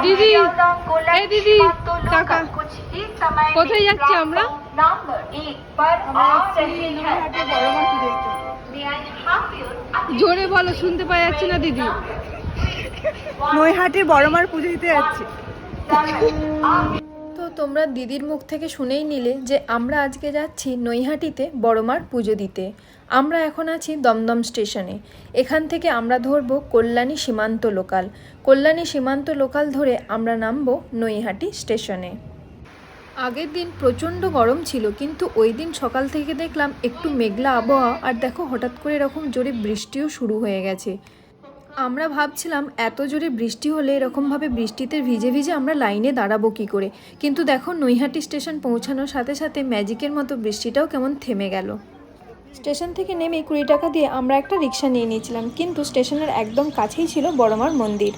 দিদি, এই দিদি, কাকা, কোথায় যাচ্ছি আমরা? জোরে বলো, শুনতে পাওয়া যাচ্ছে না দিদি। নৈহাটির বড়মার পুজো দিতে যাচ্ছি। তো তোমরা দিদির মুখ থেকে শুনেই নিলে যে আমরা আজকে যাচ্ছি নৈহাটিতে বড়মার পুজো দিতে। আমরা এখন আছি দমদম স্টেশনে। এখান থেকে আমরা ধরবো কল্যাণী সীমান্ত লোকাল। কল্যাণী সীমান্ত লোকাল ধরে আমরা নামবো নৈহাটি স্টেশনে। আগের দিন প্রচণ্ড গরম ছিল, কিন্তু ওই দিন সকাল থেকে দেখলাম একটু মেঘলা আবহাওয়া, আর দেখো হঠাৎ করে এরকম জোরে বৃষ্টিও শুরু হয়ে গেছে। আমরা ভাবছিলাম এত জোরে বৃষ্টি হলে এরকমভাবে বৃষ্টিতে ভিজে ভিজে আমরা লাইনে দাঁড়াবো কী করে, কিন্তু দেখো নৈহাটি স্টেশন পৌঁছানোর সাথে সাথে ম্যাজিকের মতো বৃষ্টিটাও কেমন থেমে গেল। স্টেশন থেকে নেমে 20 টাকা দিয়ে আমরা একটা রিক্সা নিয়ে নিয়েছিলাম, কিন্তু স্টেশনের একদম কাছেই ছিল বড়মার মন্দির।